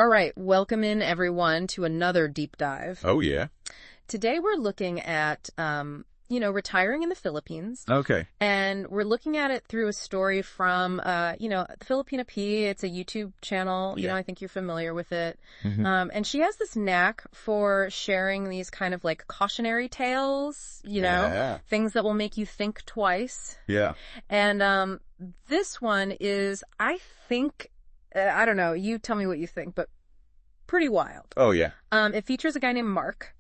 All right, welcome in everyone to another deep dive. Oh, yeah. Today we're looking at, retiring in the Philippines. Okay. And we're looking at it through a story from, the Filipina P. It's a YouTube channel. Yeah. I think you're familiar with it. Mm-hmm. And she has this knack for sharing these kind of like cautionary tales, things that will make you think twice. Yeah. And this one is, I think, I don't know, you tell me what you think, but pretty wild. Oh, yeah. It features a guy named Mark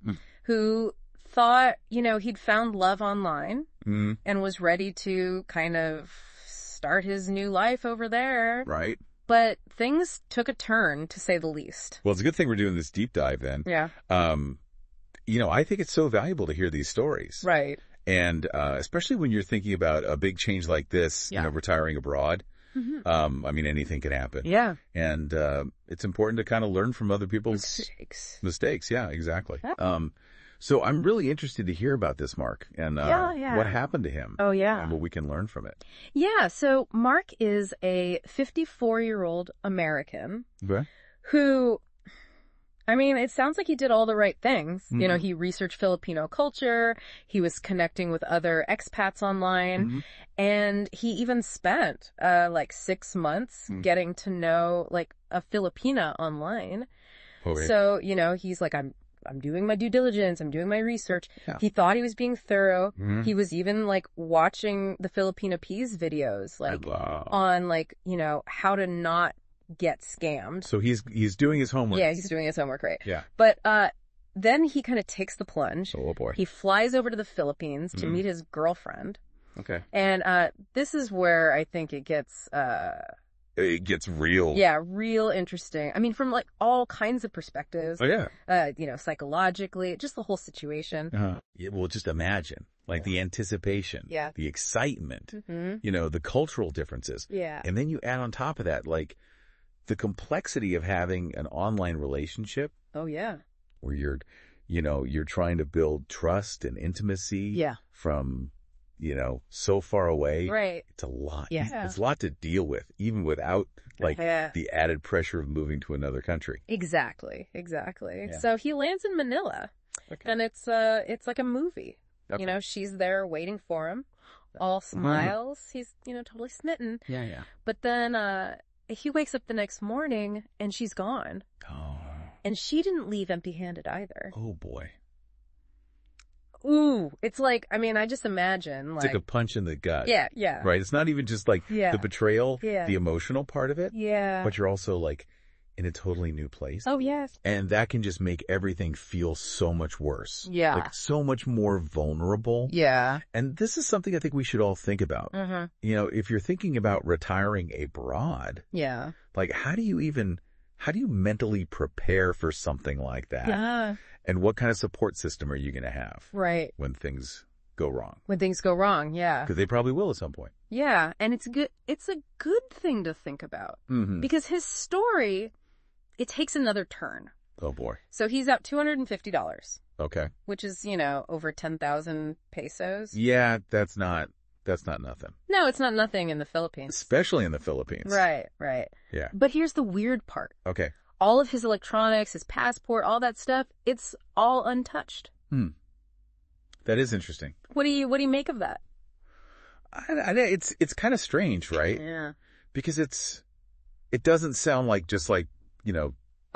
who thought, he'd found love online and was ready to kind of start his new life over there. Right. But things took a turn, to say the least. Well, it's a good thing we're doing this deep dive then. Yeah. I think it's so valuable to hear these stories. Right. And especially when you're thinking about a big change like this, retiring abroad. Mm-hmm. Anything can happen. Yeah. And it's important to kind of learn from other people's mistakes. Yeah, exactly. Yeah. So I'm really interested to hear about this, Mark, and what happened to him. Oh, yeah. And what we can learn from it. Yeah. So Mark is a 54-year-old American who, it sounds like he did all the right things. Mm-hmm. He researched Filipino culture. He was connecting with other expats online. And he even spent 6 months getting to know a Filipina online. Oh, yeah. So, he's like, I'm doing my due diligence. I'm doing my research. Yeah. He thought he was being thorough. Mm-hmm. He was even watching the Filipina P's videos, on how to not get scammed. So he's doing his homework. Yeah, he's doing his homework, right? Yeah. But then he kind of takes the plunge. Oh, boy. He flies over to the Philippines to meet his girlfriend. Okay. And this is where I think it gets real. Yeah, real interesting. From all kinds of perspectives. Oh, yeah. Psychologically, just the whole situation. Yeah, well, just imagine, the anticipation, the excitement, the cultural differences. Yeah. And then you add on top of that, the complexity of having an online relationship. Oh, yeah. Where you're trying to build trust and intimacy. Yeah. From, so far away. Right. It's a lot. Yeah. It's a lot to deal with, even without the added pressure of moving to another country. Exactly. Yeah. So he lands in Manila, and it's like a movie. Okay. She's there waiting for him, all smiles. He's, totally smitten. Yeah. But then, he wakes up the next morning and she's gone. Oh. And she didn't leave empty-handed either. Oh, boy. Ooh, it's I just imagine It's like a punch in the gut. Yeah. Right? It's not even just the betrayal, the emotional part of it. Yeah. But you're also in a totally new place. Oh, yes. And that can just make everything feel so much worse. Yeah. So much more vulnerable. Yeah. And this is something I think we should all think about. Mm-hmm. If you're thinking about retiring abroad. Yeah. How do you mentally prepare for something like that? Yeah. And what kind of support system are you going to have? Right. When things go wrong? When things go wrong, yeah. Because they probably will at some point. Yeah. And it's a good thing to think about. Mm-hmm. Because his story, it takes another turn. Oh, boy. So he's out $250. Okay. Which is, over 10,000 pesos. Yeah, that's not nothing. No, it's not nothing in the Philippines. Especially in the Philippines. Right. Yeah. But here's the weird part. Okay. All of his electronics, his passport, all that stuff, it's all untouched. That is interesting. What do you make of that? It's kind of strange, right? Yeah. Because it doesn't sound like just a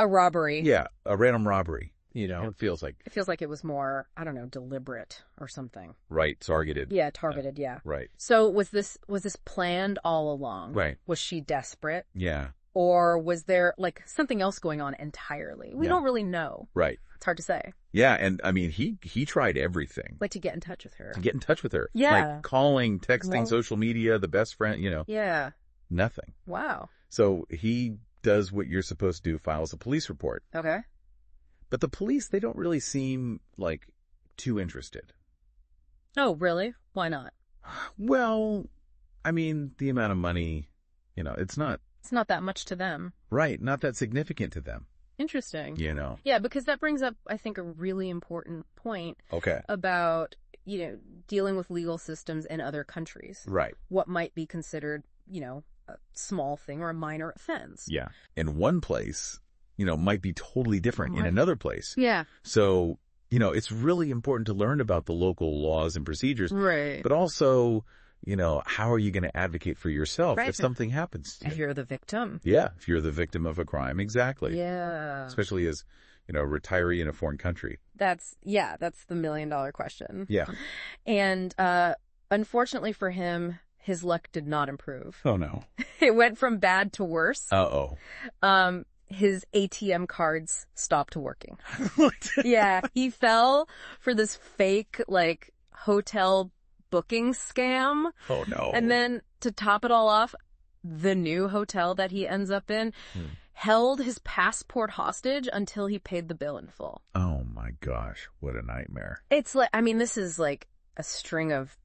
robbery. Yeah, a random robbery. It feels like. It feels like it was more, I don't know, deliberate or something. Right, targeted. Yeah, targeted, yeah. Right. So was this planned all along? Right. Was she desperate? Yeah. Or was there something else going on entirely? We don't really know. Right. It's hard to say. Yeah, and he tried everything. To get in touch with her. Yeah. Calling, texting, social media, the best friend, Yeah. Nothing. Wow. So he does what you're supposed to do, files a police report. Okay. But the police, they don't really seem too interested. Oh, really? Why not? Well, the amount of money, it's not that much to them. Right. Not that significant to them. Interesting. Yeah, because that brings up, I think, a really important point. Okay. About, dealing with legal systems in other countries. Right. What might be considered, a small thing or a minor offense. Yeah. In one place, might be totally different in another place. Yeah. So, it's really important to learn about the local laws and procedures. Right. But also, how are you going to advocate for yourself if something happens to you? If you're the victim. Yeah, if you're the victim of a crime. Exactly. Yeah. Especially as, a retiree in a foreign country. That's the $1 million question. Yeah. And unfortunately for him, his luck did not improve. Oh, no. It went from bad to worse. Uh-oh. His ATM cards stopped working. Yeah, he fell for this fake, hotel booking scam. Oh, no. And then to top it all off, the new hotel that he ends up in held his passport hostage until he paid the bill in full. Oh, my gosh. What a nightmare. It's this is a string of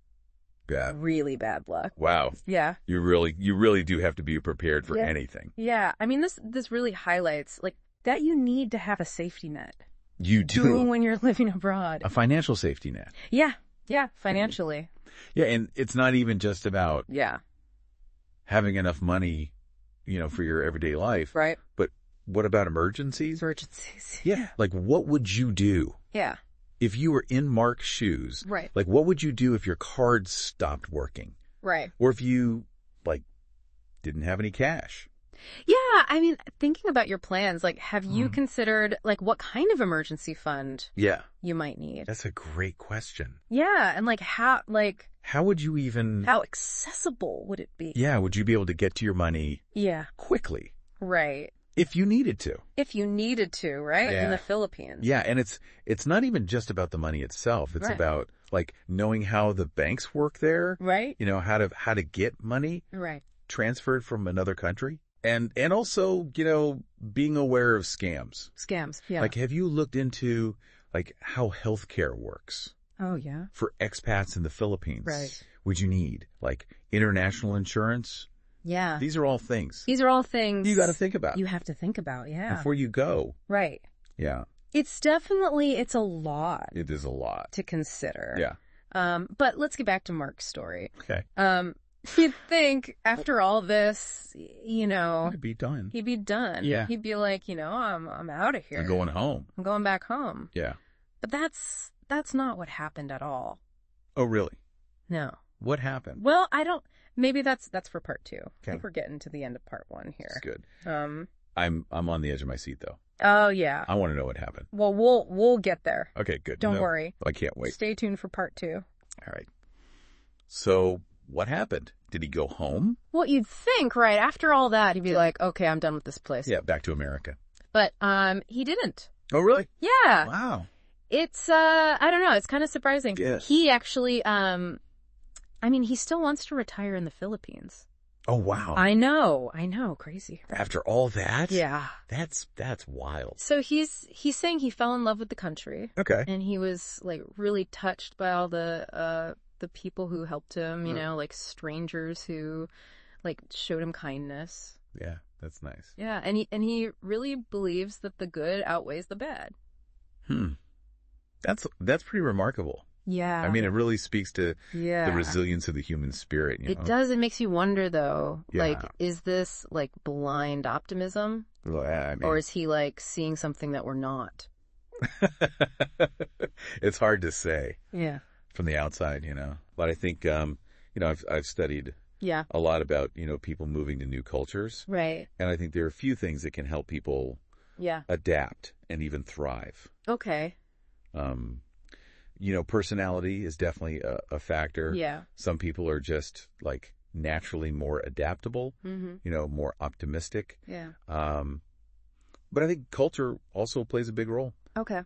really bad luck. Wow. Yeah. You really do have to be prepared for anything. Yeah. This really highlights that you need to have a safety net. You do. When you're living abroad. A financial safety net. Yeah. Yeah. Financially. Yeah. And it's not even just about having enough money, for your everyday life. Right. But what about emergencies? Emergencies. Yeah. What would you do? Yeah. If you were in Mark's shoes, right? What would you do if your cards stopped working? Right. Or if you, didn't have any cash? Yeah, thinking about your plans, have you considered, what kind of emergency fund you might need? That's a great question. Yeah, and, how would you even... How accessible would it be? Yeah, would you be able to get to your money quickly? Right. If you needed to. If you needed to, right? Yeah. In the Philippines. Yeah, and it's not even just about the money itself. It's about, knowing how the banks work there. Right. How to get money. Right. Transferred from another country. And also, being aware of scams. Scams, yeah. Have you looked into, how healthcare works? Oh, yeah. For expats in the Philippines. Right. Would you need, international insurance? Yeah. These are all things. You got to think about. You have to think about, yeah. Before you go. Right. Yeah. It's a lot. It is a lot. To consider. Yeah. But let's get back to Mark's story. Okay. You'd think after all this, He'd be done. He'd be done. Yeah. He'd be like, I'm out of here. I'm going home. I'm going back home. Yeah. But that's not what happened at all. Oh, really? No. What happened? Well, maybe that's for part 2. Okay. I think we're getting to the end of part 1 here. That's good. I'm on the edge of my seat though. Oh yeah. I want to know what happened. Well, we'll get there. Okay, good. Don't worry. I can't wait. Stay tuned for part 2. All right. So, what happened? Did he go home? Well, you'd think, right, after all that, he'd be like, okay, I'm done with this place. Yeah, back to America. But he didn't. Oh, really? Yeah. Wow. It's I don't know, it's kind of surprising. Yes. He actually he still wants to retire in the Philippines. Oh, wow. I know, crazy. After all that? Yeah. That's wild. So he's saying he fell in love with the country. Okay. And he was really touched by all the people who helped him, strangers who showed him kindness. Yeah, that's nice. Yeah, and he really believes that the good outweighs the bad. That's pretty remarkable. Yeah. It really speaks to the resilience of the human spirit. It does. It makes you wonder, though, is this blind optimism? Well, or is he seeing something that we're not? It's hard to say. Yeah. From the outside, But I think, I've studied a lot about, people moving to new cultures. Right. And I think there are a few things that can help people adapt and even thrive. Okay. Personality is definitely a factor. Yeah. Some people are just naturally more adaptable, more optimistic. Yeah. But I think culture also plays a big role. Okay.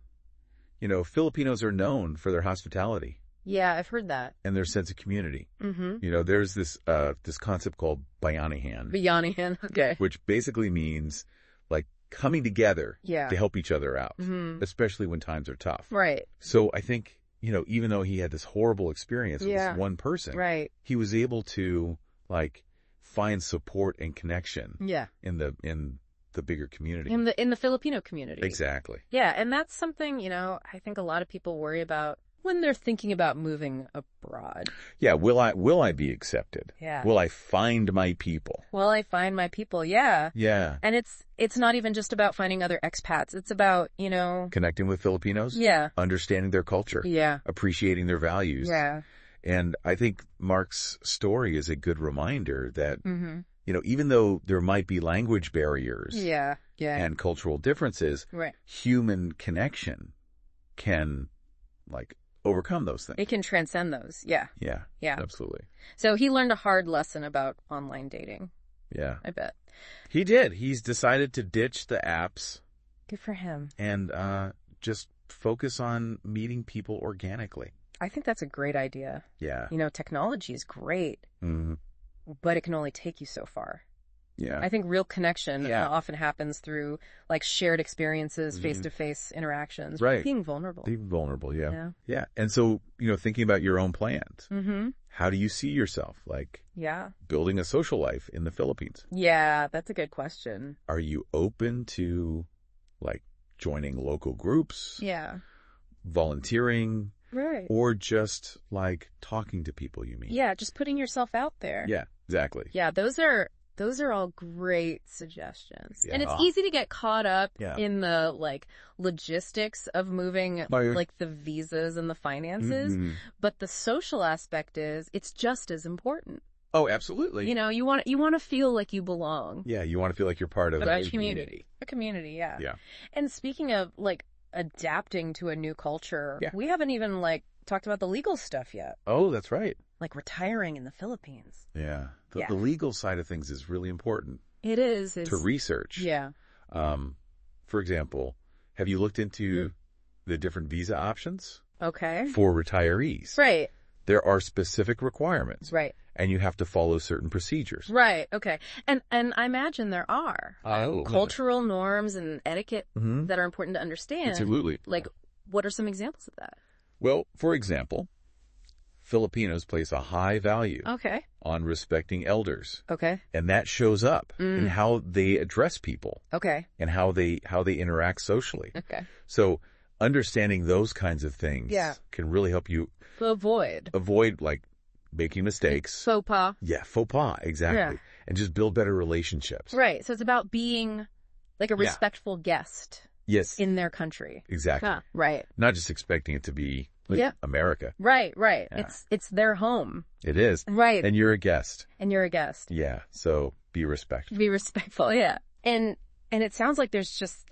Filipinos are known for their hospitality. Yeah, I've heard that. And their sense of community. Mm-hmm. There's this concept called bayanihan. Bayanihan, okay. Which basically means coming together to help each other out, especially when times are tough. Right. So I think, even though he had this horrible experience with this one person, right, he was able to find support and connection in the bigger community. In the Filipino community. Exactly. Yeah, and that's something, I think a lot of people worry about When they're thinking about moving abroad. Yeah, will I be accepted? Yeah. Will I find my people? Will I find my people? Yeah. Yeah. And it's not even just about finding other expats. It's about, connecting with Filipinos. Yeah. Understanding their culture. Yeah. Appreciating their values. Yeah. And I think Mark's story is a good reminder that, even though there might be language barriers and cultural differences, human connection can, overcome those things. It can transcend those. Yeah. Yeah. Yeah. Absolutely. So he learned a hard lesson about online dating. Yeah. I bet. He did. He's decided to ditch the apps. Good for him. And just focus on meeting people organically. I think that's a great idea. Yeah. Technology is great, but it can only take you so far. Yeah. I think real connection often happens through shared experiences, face-to-face interactions. Right. Being vulnerable. Being vulnerable, yeah. And so, thinking about your own plans, how do you see yourself, building a social life in the Philippines? Yeah, that's a good question. Are you open to, joining local groups? Yeah. Volunteering? Right. Or just, talking to people you meet? Yeah, just putting yourself out there. Yeah, exactly. Yeah, those are all great suggestions. Yeah. And it's easy to get caught up in the logistics of moving, the visas and the finances. But the social aspect it's just as important. Oh, absolutely. You want to feel like you belong. Yeah, you want to feel like you're part of a community. A community, yeah. Yeah. And speaking of adapting to a new culture, we haven't even talked about the legal stuff yet. Oh, that's right. Retiring in the Philippines. Yeah. The legal side of things is really important. It is. To research. Yeah. For example, have you looked into the different visa options? Okay. For retirees. Right. There are specific requirements. Right. And you have to follow certain procedures. Right. Okay. And I imagine there are cultural norms and etiquette that are important to understand. Absolutely. What are some examples of that? Well, for example, Filipinos place a high value on respecting elders. Okay. And that shows up in how they address people. Okay. And how they interact socially. Okay. So understanding those kinds of things can really help you avoid making mistakes. Faux pas. Yeah, faux pas, exactly. Yeah. And just build better relationships. Right. So it's about being a respectful guest. Yes. In their country. Exactly. Right. Not just expecting it to be America. Right. Yeah. It's their home. It is. Right. And you're a guest. Yeah. So be respectful. Be respectful, yeah. And it sounds like there's just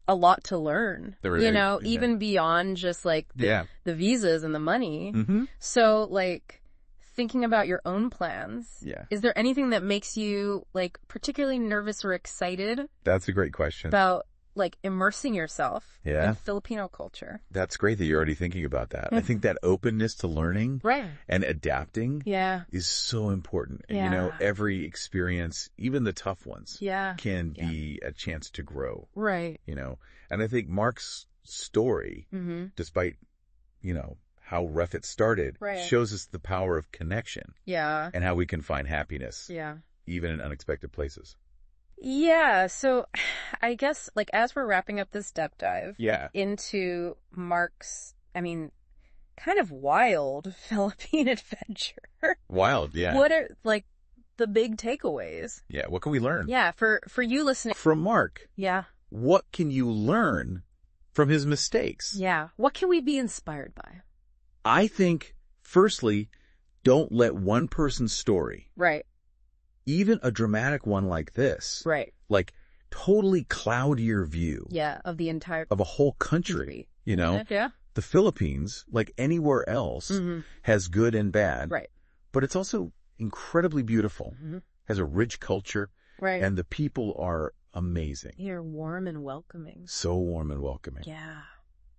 a lot to learn. Even beyond just the visas and the money. Mm-hmm. So thinking about your own plans. Yeah. Is there anything that makes you particularly nervous or excited? That's a great question. About immersing yourself in Filipino culture. That's great that you're already thinking about that. I think that openness to learning and adapting is so important. Yeah. And, every experience, even the tough ones, can be a chance to grow. Right. And I think Mark's story, despite, how rough it started, shows us the power of connection. Yeah. And how we can find happiness. Yeah. Even in unexpected places. Yeah, so I guess as we're wrapping up this deep dive into Mark's, kind of wild Philippine adventure. Wild, yeah. What are the big takeaways? Yeah, what can we learn? Yeah, for you listening. From Mark. Yeah. What can you learn from his mistakes? Yeah. What can we be inspired by? I think, firstly, don't let one person's story. Right. Even a dramatic one like this. Right. Totally cloud your view. Yeah, of a whole country. Yeah. The Philippines, like anywhere else, has good and bad. Right. But it's also incredibly beautiful. Has a rich culture. Right. And the people are amazing. You're warm and welcoming. So warm and welcoming. Yeah.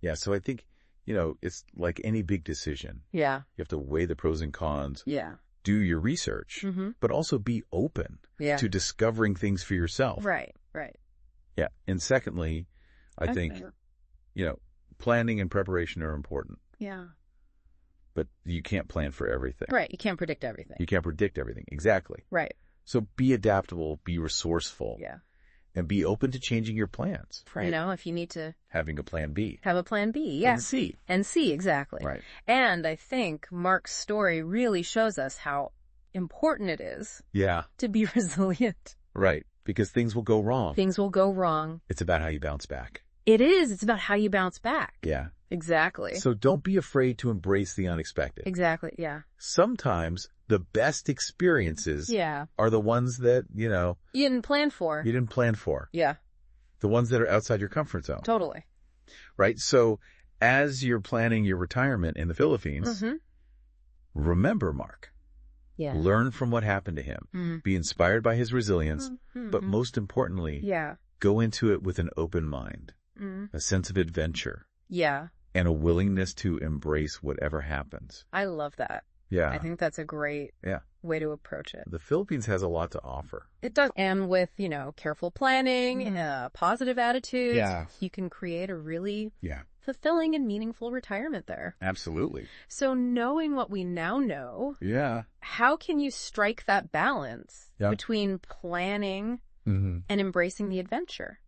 Yeah, so I think, it's like any big decision. Yeah. You have to weigh the pros and cons. Yeah. Do your research, but also be open to discovering things for yourself. Right. Yeah. And secondly, I think, planning and preparation are important. Yeah. But you can't plan for everything. Right. You can't predict everything. You can't predict everything. Exactly. Right. So be adaptable, be resourceful. Yeah. And be open to changing your plans. Right. You know, if you need to... Having a plan B. Have a plan B, yeah. And C. And C, exactly. Right. And I think Mark's story really shows us how important it is to be resilient. Right. Because things will go wrong. Things will go wrong. It's about how you bounce back. It is. It's about how you bounce back. Yeah. Exactly. So don't be afraid to embrace the unexpected. Exactly, yeah. Sometimes the best experiences are the ones that, you didn't plan for. You didn't plan for. Yeah. The ones that are outside your comfort zone. Totally. Right? So as you're planning your retirement in the Philippines, remember Mark. Yeah. Learn from what happened to him. Be inspired by his resilience. But most importantly, go into it with an open mind, a sense of adventure. Yeah. And a willingness to embrace whatever happens. I love that. Yeah. I think that's a great way to approach it. The Philippines has a lot to offer. It does. And with, careful planning, positive attitudes, you can create a really fulfilling and meaningful retirement there. Absolutely. So knowing what we now know, how can you strike that balance between planning and embracing the adventure?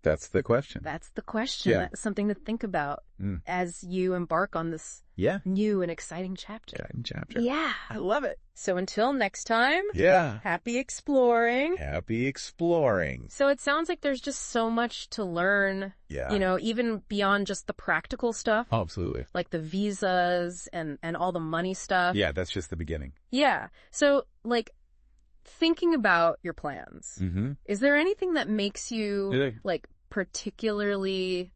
That's the question. That's the question. That's something to think about as you embark on this new and exciting chapter. Yeah. I love it. So until next time, happy exploring. Happy exploring. So it sounds like there's just so much to learn, even beyond just the practical stuff. Oh, absolutely. Like the visas and all the money stuff. Yeah, that's just the beginning. Yeah. So, thinking about your plans, is there anything that makes you, particularly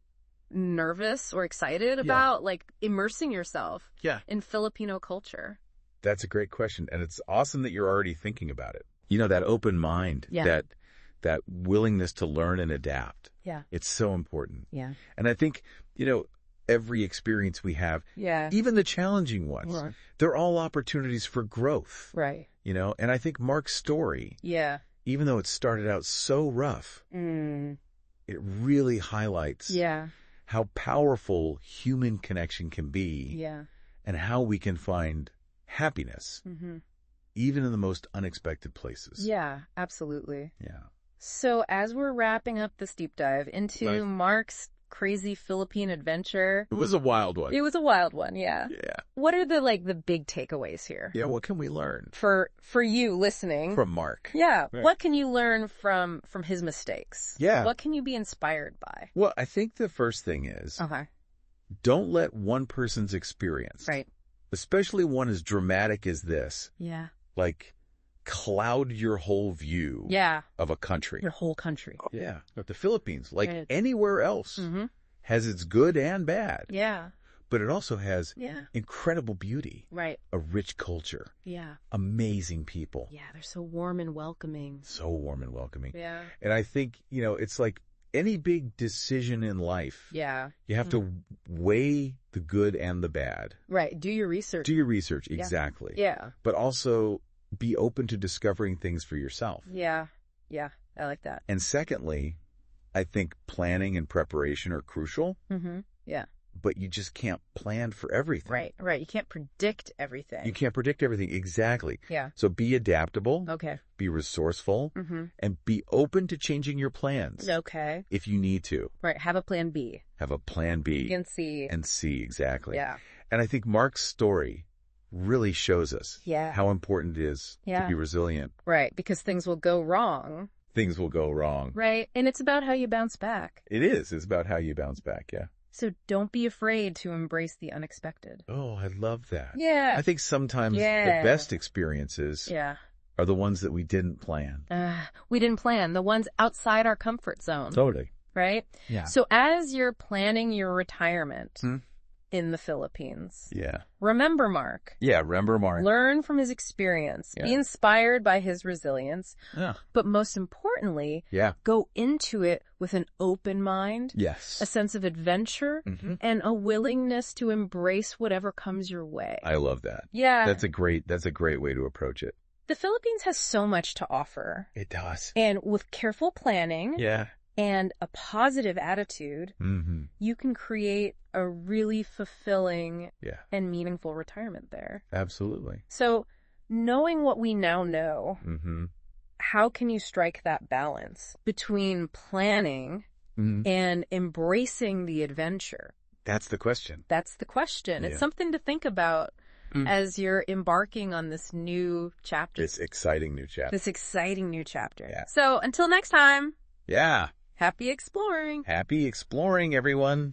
nervous or excited about, immersing yourself in Filipino culture? That's a great question. And it's awesome that you're already thinking about it. That open mind, that willingness to learn and adapt. Yeah. It's so important. Yeah. And I think, every experience we have, even the challenging ones, they're all opportunities for growth. Right. And I think Mark's story, even though it started out so rough, it really highlights how powerful human connection can be and how we can find happiness even in the most unexpected places. Yeah, absolutely. Yeah. So as we're wrapping up this deep dive into Mark's crazy Philippine adventure. It was a wild one. It was a wild one, yeah. Yeah. What are the big takeaways here? Yeah, what can we learn? For you listening. From Mark. Yeah. Right. What can you learn from his mistakes? Yeah. What can you be inspired by? Well, I think the first thing is don't let one person's experience, especially one as dramatic as this, cloud your whole view of a country. Your whole country. Yeah. The Philippines, anywhere else, has its good and bad. Yeah. But it also has incredible beauty. Right. A rich culture. Yeah. Amazing people. Yeah, they're so warm and welcoming. So warm and welcoming. Yeah. And I think, it's like any big decision in life. Yeah. You have to weigh the good and the bad. Right. Do your research. Do your research, exactly. Yeah. But also be open to discovering things for yourself. Yeah. Yeah. I like that. And secondly, I think planning and preparation are crucial. Mm-hmm. Yeah. But you just can't plan for everything. Right, right. You can't predict everything. You can't predict everything. Exactly. Yeah. So be adaptable. Okay. Be resourceful. And be open to changing your plans. Okay. If you need to. Right. Have a plan B. Have a plan B. And C. And C, exactly. Yeah. And I think Mark's story really shows us how important it is to be resilient. Right. Because things will go wrong. Things will go wrong. Right. And it's about how you bounce back. It is. It's about how you bounce back. Yeah. So don't be afraid to embrace the unexpected. Oh, I love that. Yeah. I think sometimes the best experiences are the ones that we didn't plan. We didn't plan. The ones outside our comfort zone. Totally. Right? Yeah. So as you're planning your retirement in the Philippines, remember Mark. Yeah, remember Mark. Learn from his experience. Be inspired by his resilience. Yeah. But most importantly, go into it with an open mind, yes, a sense of adventure, and a willingness to embrace whatever comes your way. I love that. Yeah. That's a great way to approach it. The Philippines has so much to offer. It does. And with careful planning and a positive attitude, you can create a really fulfilling and meaningful retirement there. Absolutely. So knowing what we now know, how can you strike that balance between planning and embracing the adventure? That's the question. That's the question. Yeah. It's something to think about as you're embarking on this new chapter. This exciting new chapter. Yeah. So until next time. Yeah. Happy exploring. Happy exploring, everyone.